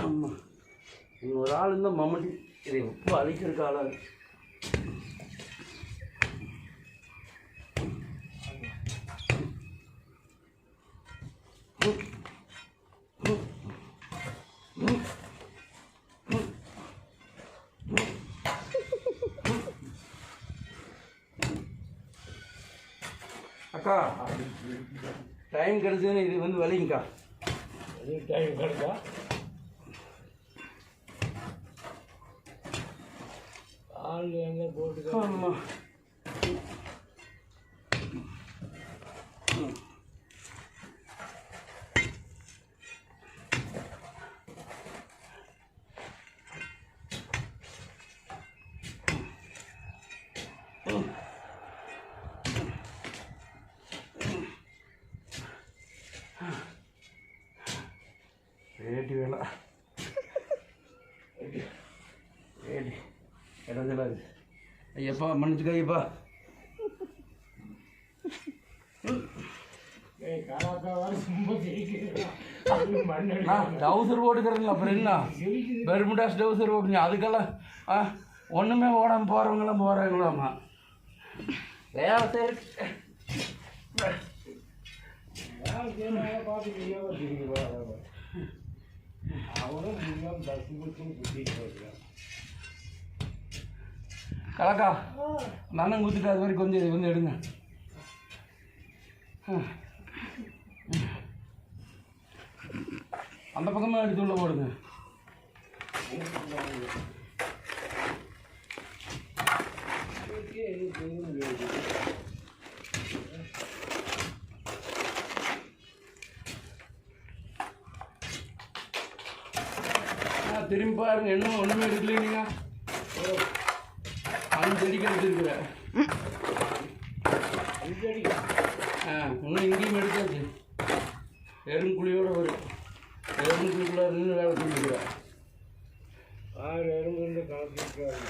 ஆமாம், இன்னொரு ஆள் இருந்தால் மம்மட்டி இதை ரொம்ப அழிக்கிறதுக்கு ஆளாது. அக்கா டைம் கிடைச்சதுன்னு இது வந்து வலிங்கக்கா. டைம் கிடைக்கா ஆள் எங்கே போட்டு. ஆமாம், வேட்டி வேலை வேட்டி இடஞ்சலா இருக்கு. ஐயப்பா மன்னிச்சுக்க ஐயப்பா. நான் டவுசர் போட்டுக்கிறேங்க, அப்புறம் என்ன பெர்முடாஸ் டவுசர் போட்டுங்க, அதுக்கெல்லாம் ஒன்றுமே ஓடாமல் போகிறவங்களாம் போகிறாங்களாம்மா. வேலை சரி கலக்கா நானும் ஊற்றிட்டு அது வரைக்கும் கொஞ்சம் இது வந்து எடுங்க. அந்த பக்கமாக எடுத்து உள்ள போடுங்க. திரும்பி பாருங்க, இன்னும் ஒன்றுமே எடுக்கல. நீங்கள் 5 அடிக்கு எடுத்துருக்குற. இன்னும் இங்கேயும் எடுத்தாச்சு. எறும்புக்குழியோடு வரும். எறும்புக்குழிக்குள்ளே நின்று வேலை செஞ்சுக்கிறேன். 6 எறும்பு கலந்துருக்காங்க.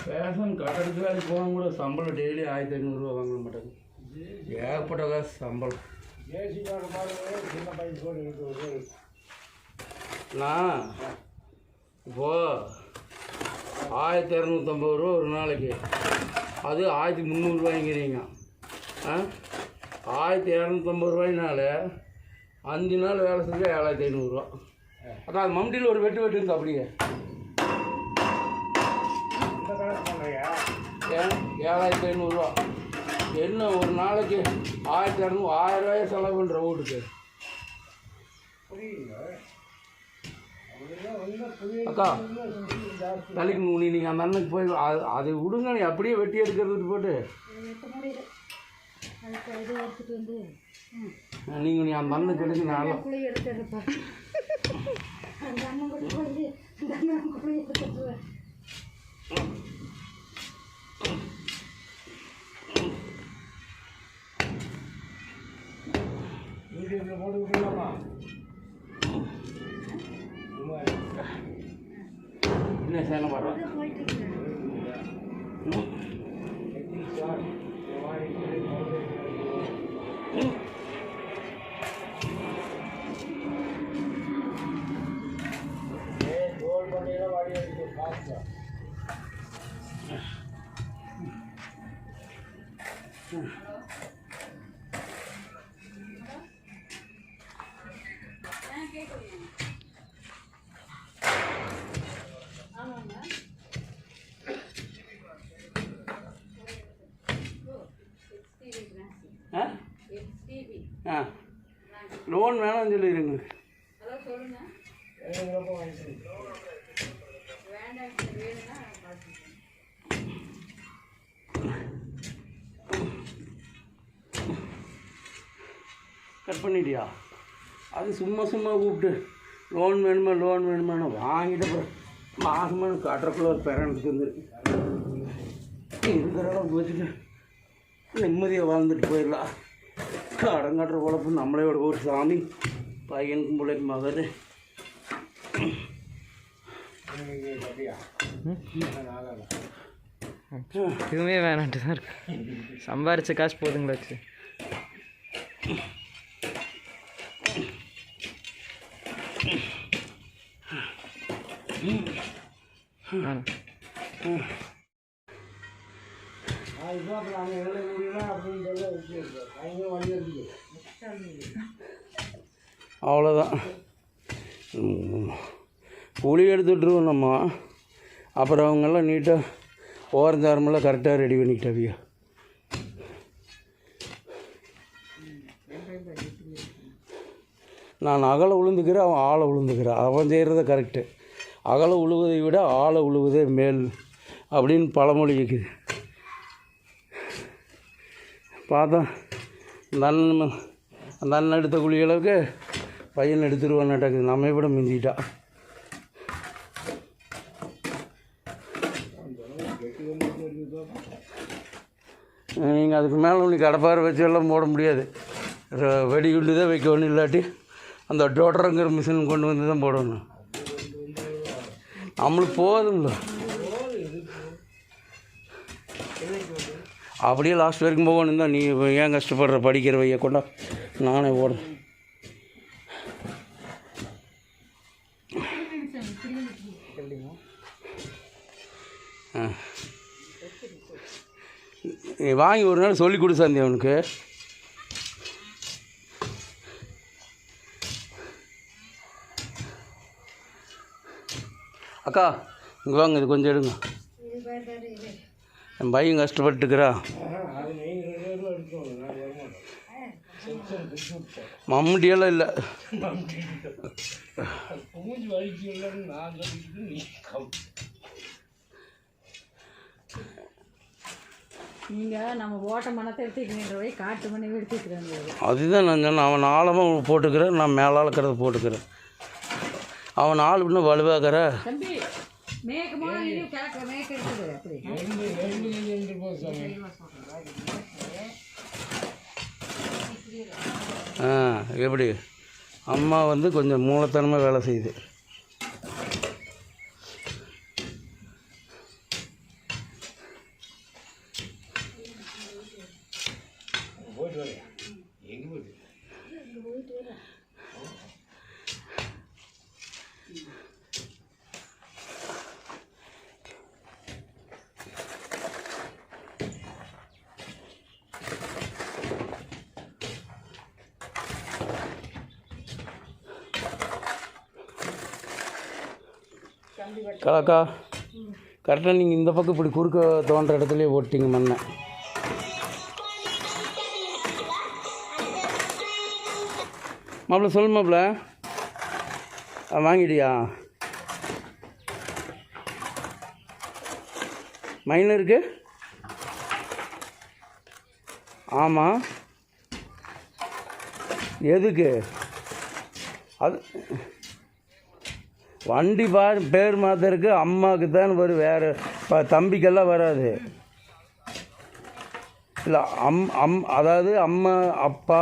பேஷன் கட்டடத்து வேலைக்கு போனால் கூட சம்பளம் டெய்லி 1500 வாங்க மாட்டாங்க. ஏகப்பட்ட காசு சம்பளம். சின்ன பையன் போட்டு நான் இப்போது 1250 ரூபா ஒரு நாளைக்கு, அது 1300 ரூபாய்ங்கிறீங்க. 1250 ரூபாய்னால 5 நாள் வேலை செஞ்சால் 7500 ரூபா. அதான் அது மம்டியில் ஒரு வெட்டு வெட்டுங்க அப்படியே 7500 ரூபா. என்ன ஒரு நாளைக்கு 1200 1000 ரூபாயை செலவு பண்ணுற வீட்டுக்கு. அக்கா தலைக்கு நீங்கள் அந்த அண்ணனுக்கு போய் அதை விடுங்க, நீ அப்படியே வெட்டி எடுக்கிறது போட்டு நீங்கள் நீ அந்த அண்ணனுக்கு எடுத்து நல்லா போட்டு விடலாமா? என்ன செய்யணும் பாரு. கோல் பண்ணியெல்லாம் வாடி அடிச்சு காசு லோன் வேணாம்னு சொல்லிடுங்க. கட் பண்ணிட்டியா? அது சும்மா சும்மா கூப்பிட்டு லோன் வேணுமா வாங்கிட்டு அப்புறம் மாதமான காட்டுறக்குள்ள ஒரு பேரண்ட்ஸுக்கு வந்துருக்கு. இருக்கிற இடம் வச்சுட்டு நிம்மதியாக வாழ்ந்துட்டு போயிடலாம். கடன் கட்டுற பொழப்பு நம்மளோட ஒரு சாமி பையனுக்கும் பிள்ளைக்கு மகர் இதுவுமே வேணான்ட்டு தான் இருக்கு. சம்பாரிச்ச காசு போதுங்களாச்சு. அவ்வளோதான். புளி எடுத்துட்ருவோம் நம்ம. அப்புறம் அவங்கெல்லாம் நீட்டாக ஓரஞ்சாரமெல்லாம் கரெக்டாக ரெடி பண்ணிக்கிட்டாவியா. நான் அகலை உளுந்துக்கிறேன், அவன் ஆளை உளுந்துக்கிறான். அவன் செய்கிறத கரெக்டு. அகலை உழுவதை விட ஆளை உழுவதே மேல் அப்படின்னு பழமொழி இருக்குது. பார்த்தா அந்த அண்ணன் எடுத்த குழி அளவுக்கு பையன் எடுத்துருவான்னாட்டாக்குது. நம்ம விட மிஞ்சிட்டா. நீங்கள் அதுக்கு மேலே உனக்கு கடப்பாறை வச்சு எல்லாம் போட முடியாது. வெடிகுண்டு தான் வைக்க ஒன்றும், இல்லாட்டி அந்த டோட்டருங்கிற மிஷின் கொண்டு வந்து தான் போடணும். நம்மளுக்கு போதுங்களா அப்படியே லாஸ்ட் வரைக்கும் போகணும் தான். நீ ஏன் கஷ்டப்படுற? படிக்கிற வைய கொண்டா நானே ஓடுறேன். நீ வாங்கி ஒரு நாள் சொல்லி கொடு சாந்தி அவனுக்கு. அக்கா இங்கே வாங்க, இது கொஞ்சம் எடுங்க. என் பையன் கஷ்டப்பட்டுக்கிறா. மம்முட்டியெல்லாம் இல்லை. நீங்கள் நம்ம ஓட்ட மனத்தை எடுத்துக்கிறீங்க, காட்டு மணி எடுத்துக்கிறாங்க. அதுதான் நான் சொன்னேன். அவன் ஆழமாக போட்டுக்கிறேன், நான் மேலால் இருக்கிறத போட்டுக்கிறேன். அவன் ஆள் இன்னும் வலுவாகிற தம்பி மேய்க்க இருக்குது. அப்படி எப்படி அம்மா வந்து கொஞ்சம் மூலத்தனமாக வேலை செய்யுது. கலாக்கா கரெக்டாக நீங்கள் இந்த பக்கம் இப்படி குறுக்க தோன்ற இடத்துலையே ஓட்டிங்க மண்ணை. மாப்பிள்ள சொல்லு மாப்பிள்ள, வாங்கிட்டியா? மைனருக்கு ஆமாம். எதுக்கு? அது வண்டி பேர் மாத்திருக்கு. அம்மாவுக்கு தான் வரும், வேறு தம்பிக்கெல்லாம் வராது. இல்லை அதாவது அம்மா அப்பா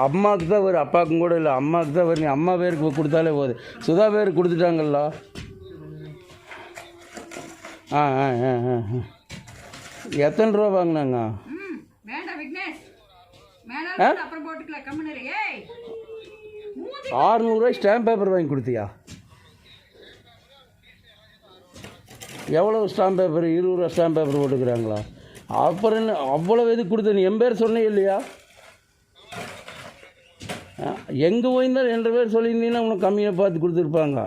அம்மாவுக்கு தான் வரும், அப்பாவுக்கும் கூட இல்லை, அம்மாவுக்கு தான் வரும். அம்மா பேருக்கு கொடுத்தாலே போகுது. சுதா பேருக்கு கொடுத்துட்டாங்கல்ல. எத்தனை ரூபா வாங்கினாங்க? 600 ஸ்டாம்ப் பேப்பர் வாங்கி கொடுத்தியா? எவ்வளோ ஸ்டாம்ப் பேப்பர்? 20 ரூபா ஸ்டாம்ப் பேப்பர் போட்டுக்கிறாங்களா? அப்புறம் என்ன அவ்வளோ எதுக்கு கொடுத்த? நீ என் பேர் சொன்னே இல்லையா? எங்கே போயிருந்தாலும் 2 பேர் சொல்லியிருந்தீங்கன்னா உனக்கு கம்மியாக பார்த்து கொடுத்துருப்பாங்க.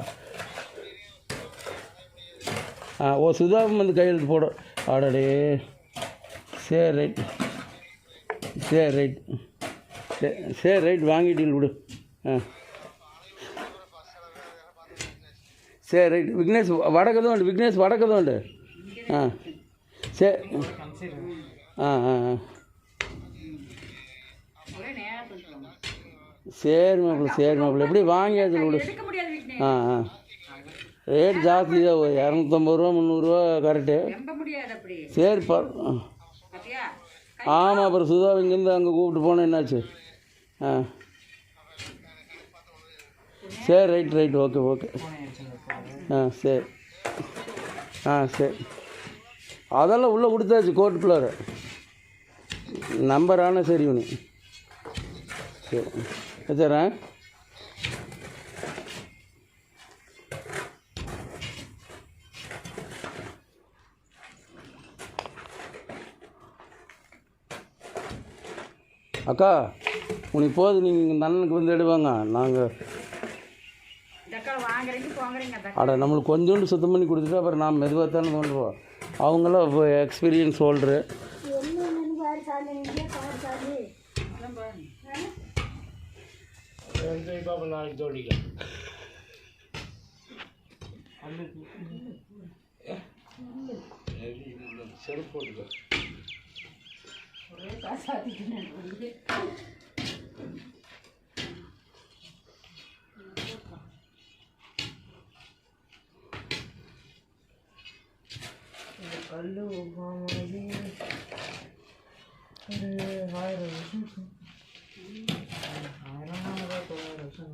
சுதாவும் வந்து கையெழுத்து போட. ஆடடே, சரி ரைட், சரி ரைட், சரி ரைட், வாங்கிட்டீங்க விடு. சரி ரைட். விக்னேஷ் வடக்கதும் உண்டு, விக்னேஷ் வடக்கதும் உண்டு. சரி. சரி மாப்பிள்ள, சரி மாப்பிள்ள, எப்படி வாங்கியாச்சு விடு. ரேட் ஜாஸ்தி தான், ஒரு 250 ரூபா 300 ரூபா கரெக்டு. சரி ஆமாம், அப்புறம் சுதா இங்கேருந்து அங்கே கூப்பிட்டு போனேன், என்னாச்சு? ஆ சரி, ரைட், ஓகே. ஆ சரி, சரி. அதெல்லாம் உள்ளே கொடுத்தாச்சு, கோர்ட்டுக்குள்ளார நம்பர். ஆனால் சரி ஒன்று சரி வச்சுறேன். அக்கா உனக்கு போது, நீங்கள் இந்த அண்ணனுக்கு வந்து எடுவாங்க. நாங்கள் நம்மளுக்கு கொஞ்சோண்டு சுத்தம் பண்ணி கொடுத்துட்டு அப்புறம் நாம் மெதுவாக தானே தோண்டுவோம். அவங்களாம் எக்ஸ்பீரியன்ஸ் ஹோல்டரு. நாளைக்கு தோண்டிக்கலாம். செருப்பு போட்டுக்க. கல் ஒரு 1000 வருஷம், 1000 வருஷம்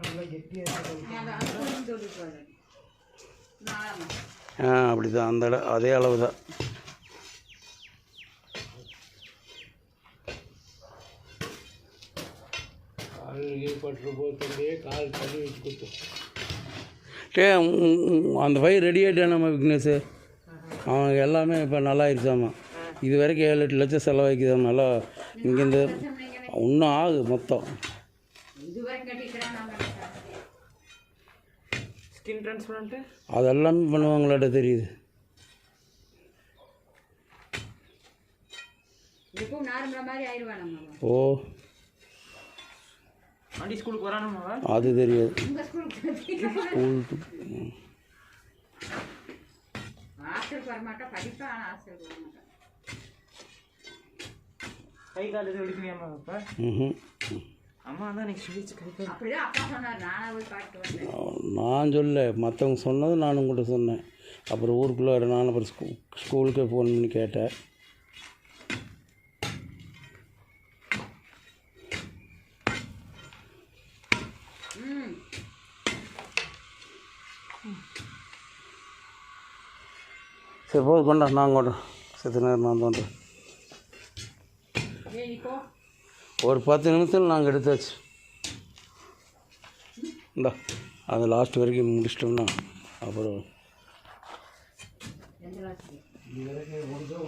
நல்லா கெட்டியாக. அப்படி தான், அந்த அதே அளவு தான். ஏற்பட்டு போத்தே கால் தள்ளி வச்சு கொடுத்தோம். அந்த பையன் ரெடி ஆகிட்டானாம்மா விக்னேஷு. அவன் எல்லாமே இப்போ நல்லா ஆயிடுச்சாம்மா. இது வரைக்கும் 7-8 லட்சம் செலவாக்கிதாம்மா. நல்லா இங்கேருந்து இன்னும் ஆகுது மொத்தம். ஸ்கின் ட்ரான்ஸ்பிளான்ட்டு அதெல்லாமே பண்ணுவாங்களாட்ட தெரியுது. ஓ வண்டி ஸ்கூலுக்கு வரானுமா? அது தெரியாது. கை கால் எதுவும் எடுக்கலையாமா இப்போ? அம்மா தான் எனக்கு சொல்லிச்சு கை கால். நான் சொல்ல, மற்றவங்க சொன்னது நான் உங்கள்கிட்ட சொன்னேன். அப்புறம் ஊருக்குள்ளே நான் அப்புறம் ஸ்கூலுக்கே ஃபோன் பண்ணி கேட்டேன். சரி போது கொண்டா, நான் கொண்டேன். செத்த நேரம் நான் தோன்றேன். ஒரு 10 நிமிஷத்தில் நாங்கள் எடுத்தாச்சு. இந்தா அது லாஸ்ட் வரைக்கும் முடிச்சிட்டோம்னா அப்புறம்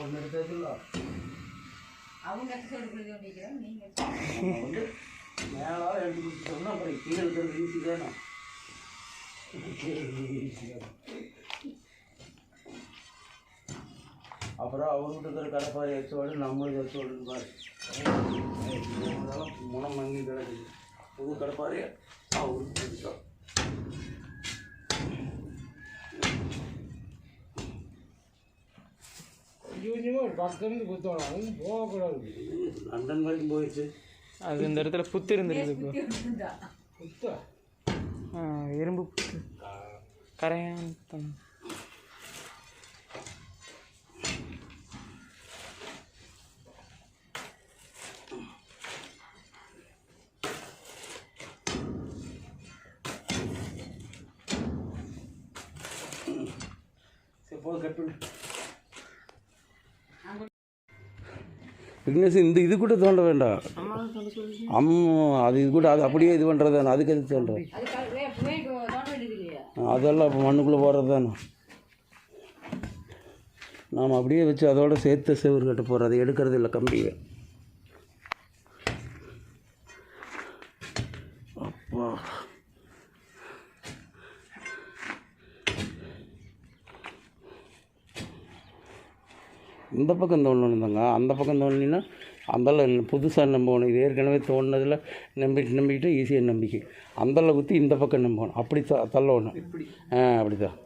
ஒன்று எடுத்தாச்சுல்ல. மேலாக எடுத்து கொடுத்துட்டோம்னா அப்புறம் கீழே இருக்கிறது ஈஸி தானே. அப்புறம் அவர்கிட்ட இருக்கிற கடப்பாறை எச்சோடு நம்மளுக்கு எச்சோடுன்னு பாரு. முனம் மங்கி கிடக்குது. புது கடப்பாறையை அவருக்கு பிடிச்சோம். ஒரு பக்கத்துலேருந்து குத்தோம், போகக்கூடாது. லண்டன் வரைக்கும் போயிடுச்சு. அது இந்த இடத்துல புத்து இருந்துருக்கு. குத்த இரும்பு புத்து கரையான். விக்னேஷ் இது கூட தோண்ட வேண்டாம். அது இது கூட அது அப்படியே இது பண்ணுறது தானே. அதுக்கு எது தோன்றது? அதெல்லாம் இப்போ மண்ணுக்குள்ளே போடுறது தானே. நாம் அப்படியே வச்சு அதோட சேர்த்து செவ்வறு கட்ட போகிறோம். அது எடுக்கிறது இல்லை கம்பியை. அப்பா இந்த பக்கம் தோண்டணும் தாங்க. அந்த பக்கம் தோண்டினா அந்தளவு புதுசாக நம்பணும். இது ஏற்கனவே தோண்டினதில் நம்பிக்கிட்டு ஈஸியாக நம்பிக்கை. அந்தளவு குத்தி இந்த பக்கம் நம்பணும். அப்படி தள்ளணும். அப்படி தான்.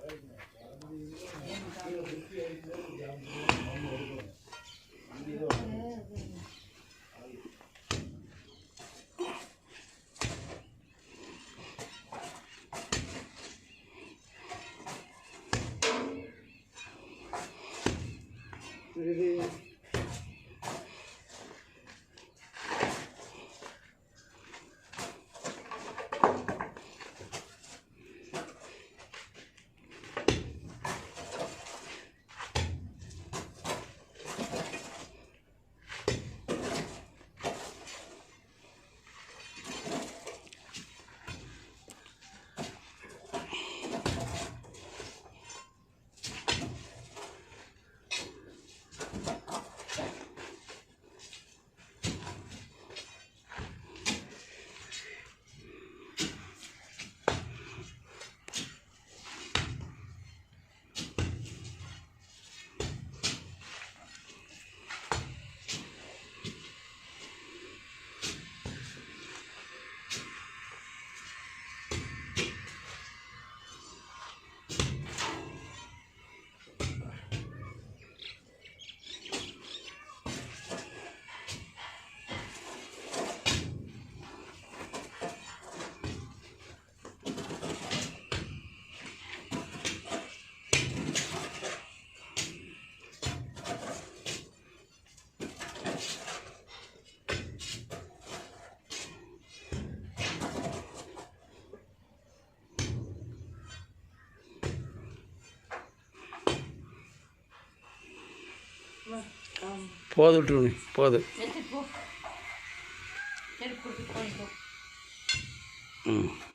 போதுட்டு போது எடுத்துட்டு போ எடுத்து கொடுத்துட்டு போய்க்கோ ம்